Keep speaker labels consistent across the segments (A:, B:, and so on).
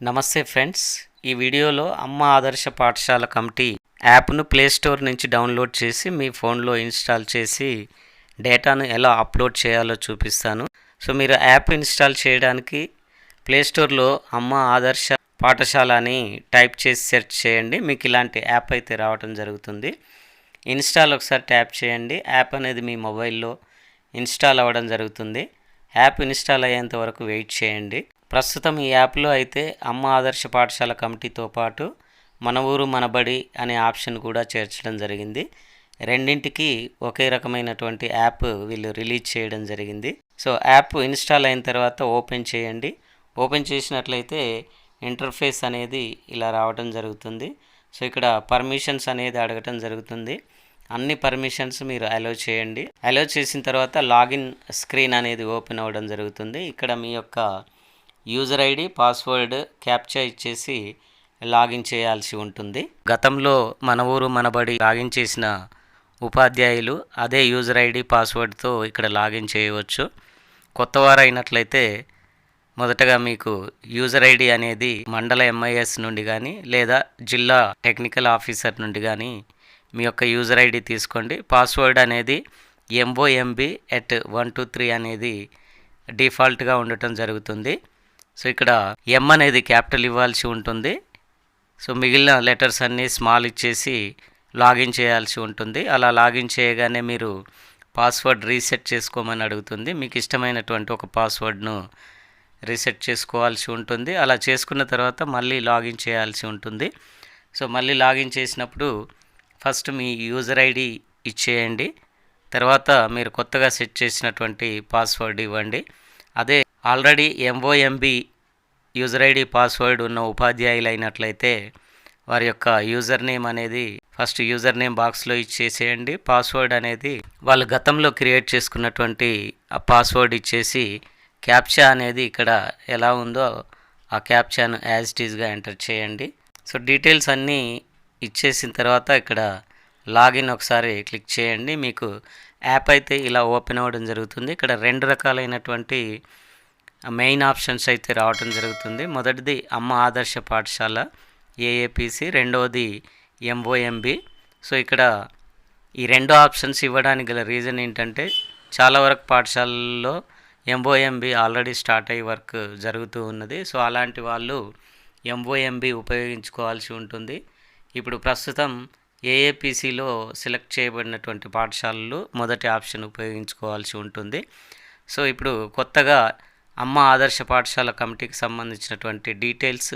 A: నమస్తే ఫ్రెండ్స్, ఈ వీడియోలో అమ్మ ఆదర్శ పాఠశాల కమిటీ యాప్ను ప్లేస్టోర్ నుంచి డౌన్లోడ్ చేసి మీ ఫోన్లో ఇన్స్టాల్ చేసి డేటాను ఎలా అప్లోడ్ చేయాలో చూపిస్తాను. సో మీరు యాప్ ఇన్స్టాల్ చేయడానికి ప్లేస్టోర్లో అమ్మ ఆదర్శ పాఠశాల అని టైప్ చేసి సెర్చ్ చేయండి. మీకు ఇలాంటి యాప్ అయితే రావడం జరుగుతుంది. ఇన్స్టాల్ ఒకసారి ట్యాప్ చేయండి. యాప్ అనేది మీ మొబైల్లో ఇన్స్టాల్ అవ్వడం జరుగుతుంది. యాప్ ఇన్స్టాల్ అయ్యేంత వరకు వెయిట్ చేయండి. ప్రస్తుతం ఈ యాప్లో అయితే అమ్మ ఆదర్శ పాఠశాల కమిటీతో పాటు మన ఊరు మనబడి అనే ఆప్షన్ కూడా చేర్చడం జరిగింది. రెండింటికి ఒకే రకమైనటువంటి యాప్ వీళ్ళు రిలీజ్ చేయడం జరిగింది. సో యాప్ ఇన్స్టాల్ అయిన తర్వాత ఓపెన్ చేయండి. ఓపెన్ చేసినట్లయితే ఇంటర్ఫేస్ అనేది ఇలా రావడం జరుగుతుంది. సో ఇక్కడ పర్మిషన్స్ అనేది అడగటం జరుగుతుంది. అన్ని పర్మిషన్స్ మీరు అలౌ చేయండి. అలౌ చేసిన తర్వాత లాగిన్ స్క్రీన్ అనేది ఓపెన్ అవ్వడం జరుగుతుంది. ఇక్కడ మీ యొక్క యూజర్ ఐడి, పాస్వర్డ్, క్యాప్చా ఇచ్చేసి లాగిన్ చేయాల్సి ఉంటుంది. గతంలో మన ఊరు మనబడి లాగిన్ చేసిన ఉపాధ్యాయులు అదే యూజర్ ఐడి, పాస్వర్డ్తో ఇక్కడ లాగిన్ చేయవచ్చు. కొత్తవారు అయినట్లయితే మొదటగా మీకు యూజర్ ఐడి అనేది మండల ఎంఐఎస్ నుండి కానీ లేదా జిల్లా టెక్నికల్ ఆఫీసర్ నుండి కానీ మీ యొక్క యూజర్ ఐడి తీసుకోండి. పాస్వర్డ్ అనేది MOMB@123 అనేది డిఫాల్ట్గా ఉండటం జరుగుతుంది. సో ఇక్కడ ఎం అనేది క్యాపిటల్ ఇవ్వాల్సి ఉంటుంది. సో మిగిలిన లెటర్స్ అన్నీ స్మాల్ ఇచ్చేసి లాగిన్ చేయాల్సి ఉంటుంది. అలా లాగిన్ చేయగానే మీరు పాస్వర్డ్ రీసెట్ చేసుకోమని అడుగుతుంది. మీకు ఇష్టమైనటువంటి ఒక పాస్వర్డ్ను రీసెట్ చేసుకోవాల్సి ఉంటుంది. అలా చేసుకున్న తర్వాత మళ్ళీ లాగిన్ చేయాల్సి ఉంటుంది. సో మళ్ళీ లాగిన్ చేసినప్పుడు ఫస్ట్ మీ యూజర్ ఐడి ఇచ్చేయండి. తర్వాత మీరు కొత్తగా సెట్ చేసినటువంటి పాస్వర్డ్ ఇవ్వండి. అదే already MOMB user ID, password ఉన్న ఉపాధ్యాయులు అయినట్లయితే వారి యొక్క యూజర్ నేమ్ అనేది ఫస్ట్ యూజర్ నేమ్ బాక్స్లో ఇచ్చేసేయండి. పాస్వర్డ్ అనేది వాళ్ళు గతంలో క్రియేట్ చేసుకున్నటువంటి ఆ పాస్వర్డ్ ఇచ్చేసి క్యాప్చా అనేది ఇక్కడ ఎలా ఉందో ఆ క్యాప్చాను యాజ్ ఇట్ ఈజ్గా ఎంటర్ చేయండి. సో డీటెయిల్స్ అన్నీ ఇచ్చేసిన తర్వాత ఇక్కడ లాగిన్ ఒకసారి క్లిక్ చేయండి. మీకు యాప్ అయితే ఇలా ఓపెన్ అవ్వడం జరుగుతుంది. ఇక్కడ రెండు రకాలైనటువంటి మెయిన్ ఆప్షన్స్ అయితే రావడం జరుగుతుంది. మొదటిది అమ్మ ఆదర్శ పాఠశాల AAPC, రెండవది MOMB. సో ఇక్కడ ఈ రెండు ఆప్షన్స్ ఇవ్వడానికి గల రీజన్ ఏంటంటే చాలా వరకు పాఠశాలల్లో MOMB ఆల్రెడీ స్టార్ట్ అయ్యే వర్క్ జరుగుతూ ఉన్నది. సో అలాంటి వాళ్ళు MOMB ఉపయోగించుకోవాల్సి ఉంటుంది. ఇప్పుడు ప్రస్తుతం AAPCలో సెలెక్ట్ చేయబడినటువంటి పాఠశాలలు మొదటి ఆప్షన్ ఉపయోగించుకోవాల్సి ఉంటుంది. సో ఇప్పుడు కొత్తగా అమ్మ ఆదర్శ పాఠశాల కమిటీకి సంబంధించినటువంటి డీటెయిల్స్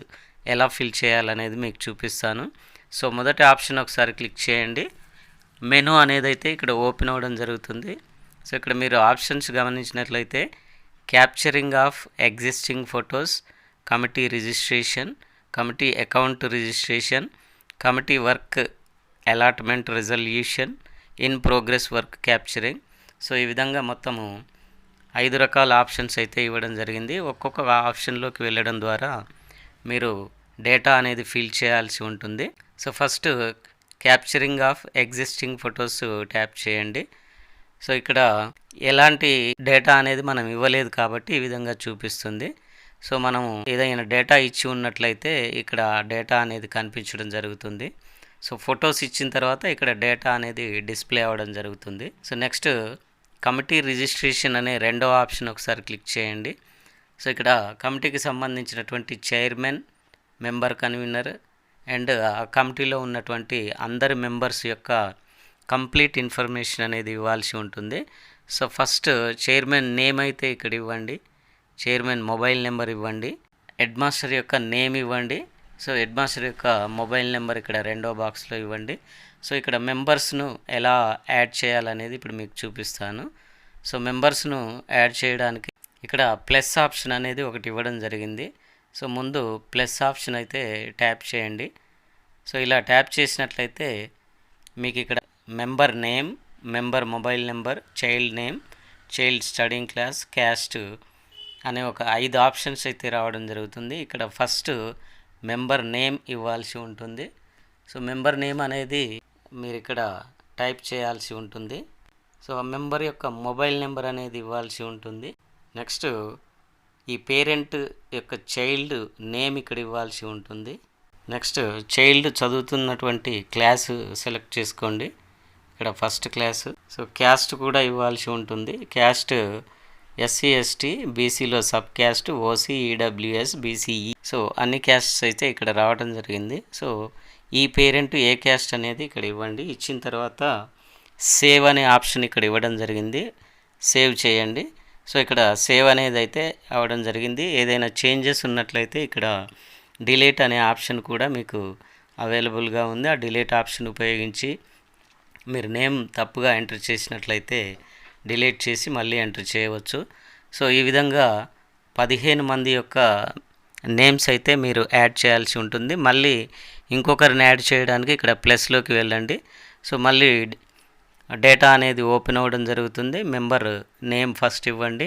A: ఎలా ఫిల్ చేయాలనేది మీకు చూపిస్తాను. సో మొదటి ఆప్షన్ ఒకసారి క్లిక్ చేయండి. మెనూ అనేది అయితే ఇక్కడ ఓపెన్ అవ్వడం జరుగుతుంది. సో ఇక్కడ మీరు ఆప్షన్స్ గమనించినట్లయితే capturing of existing photos, committee registration, committee account registration, committee work allotment resolution, in progress work capturing. So ఈ విధంగా మొత్తము 5 రకాల ఆప్షన్స్ అయితే ఇవ్వడం జరిగింది. ఒక్కొక్క ఆప్షన్లోకి వెళ్ళడం ద్వారా మీరు డేటా అనేది ఫిల్ చేయాల్సి ఉంటుంది. So first capturing of existing photos tap చేయండి. సో ఇక్కడ ఎలాంటి డేటా అనేది మనం ఇవ్వలేదు కాబట్టి ఈ విధంగా చూపిస్తుంది. సో మనం ఏదైనా డేటా ఇచ్చి ఉన్నట్లయితే ఇక్కడ డేటా అనేది కనిపించడం జరుగుతుంది. సో ఫొటోస్ ఇచ్చిన తర్వాత ఇక్కడ డేటా అనేది డిస్ప్లే అవ్వడం జరుగుతుంది. సో నెక్స్ట్ కమిటీ రిజిస్ట్రేషన్ అనే రెండవ ఆప్షన్ ఒకసారి క్లిక్ చేయండి. సో ఇక్కడ కమిటీకి సంబంధించినటువంటి చైర్మన్, మెంబర్, కన్వీనర్ అండ్ ఆ కమిటీలో ఉన్నటువంటి అందరి మెంబర్స్ యొక్క కంప్లీట్ ఇన్ఫర్మేషన్ అనేది ఇవ్వాల్సి ఉంటుంది. సో ఫస్ట్ చైర్మన్ నేమ్ అయితే ఇక్కడ ఇవ్వండి, చైర్మన్ మొబైల్ నెంబర్ ఇవ్వండి, హెడ్ మాస్టర్ యొక్క నేమ్ ఇవ్వండి. సో హెడ్ మాస్టర్ యొక్క మొబైల్ నెంబర్ ఇక్కడ రెండో బాక్స్లో ఇవ్వండి. సో ఇక్కడ మెంబర్స్ను ఎలా యాడ్ చేయాలనేది ఇప్పుడు మీకు చూపిస్తాను. సో మెంబర్స్ను యాడ్ చేయడానికి ఇక్కడ ప్లస్ ఆప్షన్ అనేది ఒకటి ఇవ్వడం జరిగింది. సో ముందు ప్లస్ ఆప్షన్ అయితే ట్యాప్ చేయండి. సో ఇలా ట్యాప్ చేసినట్లయితే మీకు ఇక్కడ member name, member mobile number, child name, child studying class, caste అనే ఒక 5 ఆప్షన్స్ అయితే రావడం జరుగుతుంది. ఇక్కడ ఫస్ట్ మెంబర్ నేమ్ ఇవ్వాల్సి ఉంటుంది. సో మెంబర్ నేమ్ అనేది మీరు ఇక్కడ టైప్ చేయాల్సి ఉంటుంది. సో ఆ మెంబర్ యొక్క మొబైల్ నెంబర్ అనేది ఇవ్వాల్సి ఉంటుంది. నెక్స్ట్ ఈ పేరెంట్ యొక్క చైల్డ్ నేమ్ ఇక్కడ ఇవ్వాల్సి ఉంటుంది. నెక్స్ట్ చైల్డ్ చదువుతున్నటువంటి క్లాసు సెలెక్ట్ చేసుకోండి. ఇక్కడ ఫస్ట్ క్లాసు. సో క్యాస్ట్ కూడా ఇవ్వాల్సి ఉంటుంది. క్యాస్ట్ ఎస్సీ ఎస్టీ, బీసీలో sub caste, OC, EWS, BCE. So అన్ని క్యాస్ట్స్ అయితే ఇక్కడ రావడం జరిగింది. సో ఈ పేరెంట్ ఏ క్యాస్ట్ అనేది ఇక్కడ ఇవ్వండి. ఇచ్చిన తర్వాత సేవ్ అనే ఆప్షన్ ఇక్కడ ఇవ్వడం జరిగింది. సేవ్ చేయండి. సో ఇక్కడ సేవ్ అనేది అయితే అవ్వడం జరిగింది. ఏదైనా చేంజెస్ ఉన్నట్లయితే ఇక్కడ డిలీట్ అనే ఆప్షన్ కూడా మీకు అవైలబుల్గా ఉంది. ఆ డిలీట్ ఆప్షన్ ఉపయోగించి మీరు నేమ్ తప్పుగా ఎంటర్ చేసినట్లయితే డిలీట్ చేసి మళ్ళీ ఎంటర్ చేయవచ్చు. సో ఈ విధంగా 15 మంది యొక్క నేమ్స్ అయితే మీరు యాడ్ చేయాల్సి ఉంటుంది. మళ్ళీ ఇంకొకరిని యాడ్ చేయడానికి ఇక్కడ ప్లస్లోకి వెళ్ళండి. సో మళ్ళీ డేటా అనేది ఓపెన్ అవ్వడం జరుగుతుంది. మెంబర్ నేమ్ ఫస్ట్ ఇవ్వండి,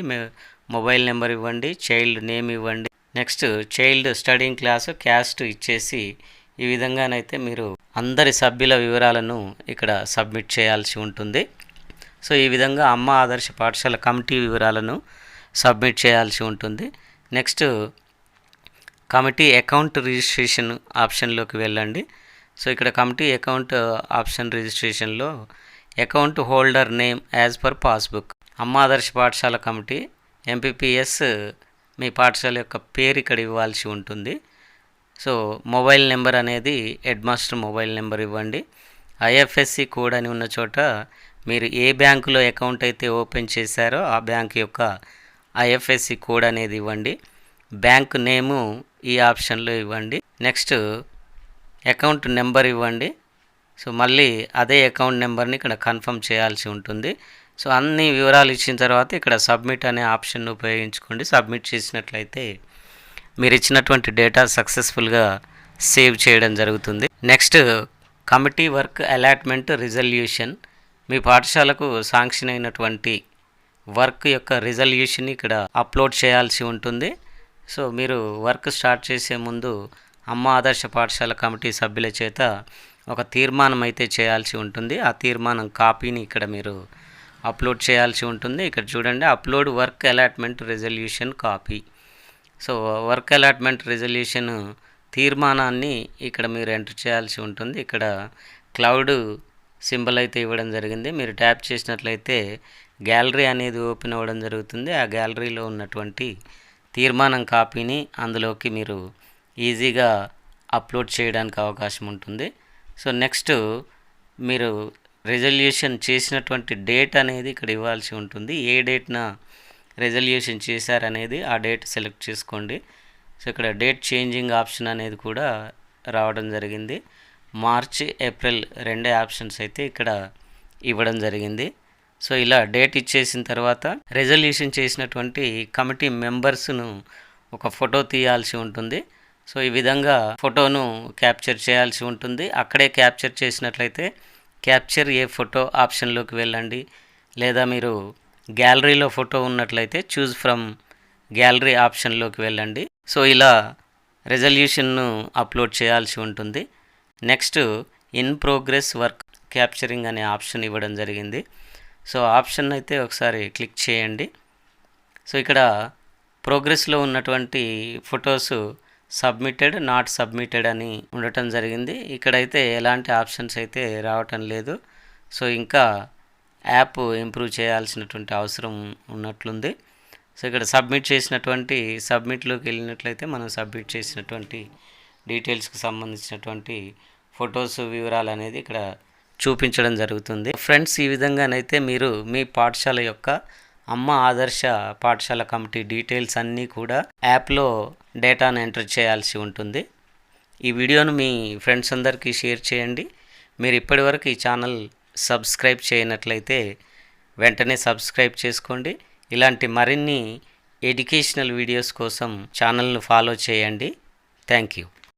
A: మొబైల్ నెంబర్ ఇవ్వండి, చైల్డ్ నేమ్ ఇవ్వండి. Next child studying class, caste ఇచ్చేసి ఈ విధంగానైతే మీరు అందరి సభ్యుల వివరాలను ఇక్కడ సబ్మిట్ చేయాల్సి ఉంటుంది. సో ఈ విధంగా అమ్మ ఆదర్శ పాఠశాల కమిటీ వివరాలను సబ్మిట్ చేయాల్సి ఉంటుంది. నెక్స్ట్ కమిటీ అకౌంట్ రిజిస్ట్రేషన్ ఆప్షన్లోకి వెళ్ళండి. సో ఇక్కడ కమిటీ అకౌంట్ ఆప్షన్ రిజిస్ట్రేషన్లో account holder name as per passbook. Amma Adarsha పాఠశాల కమిటీ ఎంపీపీఎస్ మీ పాఠశాల యొక్క పేరు ఇక్కడ ఇవ్వాల్సి ఉంటుంది. సో మొబైల్ నెంబర్ అనేది హెడ్ మాస్టర్ మొబైల్ నెంబర్ ఇవ్వండి. ఐఎఫ్ఎస్సి కోడ్ అని ఉన్న చోట మీరు ఏ బ్యాంకులో అకౌంట్ అయితే ఓపెన్ చేశారో ఆ బ్యాంక్ యొక్క ఐఎఫ్ఎస్సి కోడ్ అనేది ఇవ్వండి. బ్యాంక్ నేము ఈ ఆప్షన్లో ఇవ్వండి. నెక్స్ట్ అకౌంట్ నెంబర్ ఇవ్వండి. సో మళ్ళీ అదే అకౌంట్ నెంబర్ని ఇక్కడ కన్ఫర్మ్ చేయాల్సి ఉంటుంది. సో అన్ని వివరాలు ఇచ్చిన తర్వాత ఇక్కడ సబ్మిట్ అనే ఆప్షన్ ఉపయోగించుకోండి. సబ్మిట్ చేసినట్లయితే మీరు ఇచ్చినటువంటి డేటా సక్సెస్ఫుల్గా సేవ్ చేయడం జరుగుతుంది. Next committee work allotment resolution. మీ పాఠశాలకు శాంక్షన్ అయినటువంటి వర్క్ యొక్క రిజల్యూషన్ ఇక్కడ అప్లోడ్ చేయాల్సి ఉంటుంది. సో మీరు వర్క్ స్టార్ట్ చేసే ముందు అమ్మ ఆదర్శ పాఠశాల కమిటీ సభ్యుల చేత ఒక తీర్మానం అయితే చేయాల్సి ఉంటుంది. ఆ తీర్మానం కాపీని ఇక్కడ మీరు అప్లోడ్ చేయాల్సి ఉంటుంది. ఇక్కడ చూడండి, upload work allotment resolution copy. So work allotment resolution తీర్మానాన్ని ఇక్కడ మీరు ఎంటర్ చేయాల్సి ఉంటుంది. ఇక్కడ క్లౌడ్ సింబల్ అయితే ఇవ్వడం జరిగింది. మీరు ట్యాప్ చేసినట్లయితే గ్యాలరీ అనేది ఓపెన్ అవ్వడం జరుగుతుంది. ఆ గ్యాలరీలో ఉన్నటువంటి తీర్మానం కాపీని అందులోకి మీరు ఈజీగా అప్లోడ్ చేయడానికి అవకాశం ఉంటుంది. సో నెక్స్ట్ మీరు రిజల్యూషన్ చేసినటువంటి డేట్ అనేది ఇక్కడ ఇవ్వాల్సి ఉంటుంది. ఏ డేట్న రిజల్యూషన్ చేశారనేది ఆ డేట్ సెలెక్ట్ చేసుకోండి. సో ఇక్కడ డేట్ చేంజింగ్ ఆప్షన్ అనేది కూడా రావడం జరిగింది. మార్చి, ఏప్రిల్ రెండే ఆప్షన్స్ అయితే ఇక్కడ ఇవ్వడం జరిగింది. సో ఇలా డేట్ ఇచ్చేసిన తర్వాత రిజల్యూషన్ చేసినటువంటి కమిటీ మెంబర్స్ను ఒక ఫోటో తీయాల్సి ఉంటుంది. సో ఈ విధంగా ఫోటోను క్యాప్చర్ చేయాల్సి ఉంటుంది. అక్కడే క్యాప్చర్ చేసినట్లయితే క్యాప్చర్ ఏ ఫోటో ఆప్షన్లోకి వెళ్ళండి. లేదా మీరు గ్యాలరీలో ఫోటో ఉన్నట్లయితే చూజ్ ఫ్రమ్ గ్యాలరీ ఆప్షన్లోకి వెళ్ళండి. సో ఇలా రిజల్యూషన్ను అప్లోడ్ చేయాల్సి ఉంటుంది. Next in progress work capturing అనే ఆప్షన్ ఇవ్వడం జరిగింది. సో ఆప్షన్ అయితే ఒకసారి క్లిక్ చేయండి. సో ఇక్కడ ప్రోగ్రెస్లో ఉన్నటువంటి ఫొటోస్ సబ్మిటెడ్, నాట్ సబ్మిటెడ్ అని ఉండటం జరిగింది. ఇక్కడైతే ఎలాంటి ఆప్షన్స్ అయితే రావటం లేదు. సో ఇంకా యాప్ ఇంప్రూవ్ చేయాల్సినటువంటి అవసరం ఉన్నట్లుంది. సో ఇక్కడ సబ్మిట్ చేసినటువంటి సబ్మిట్లోకి వెళ్ళినట్లయితే మనం సబ్మిట్ చేసినటువంటి డీటెయిల్స్కి సంబంధించినటువంటి ఫొటోస్ వివరాలు అనేది ఇక్కడ చూపించడం జరుగుతుంది. ఫ్రెండ్స్, ఈ విధంగానైతే మీరు మీ పాఠశాల యొక్క అమ్మ ఆదర్శ పాఠశాల కమిటీ డీటెయిల్స్ అన్నీ కూడా యాప్లో డేటాను ఎంటర్ చేయాల్సి ఉంటుంది. ఈ వీడియోను మీ ఫ్రెండ్స్ అందరికీ షేర్ చేయండి. మీరు ఇప్పటివరకు ఈ ఛానల్ సబ్స్క్రైబ్ చేయనట్లయితే వెంటనే సబ్స్క్రైబ్ చేసుకోండి. ఇలాంటి మరిన్ని ఎడ్యుకేషనల్ వీడియోస్ కోసం ఛానల్ను ఫాలో చేయండి. Thank you.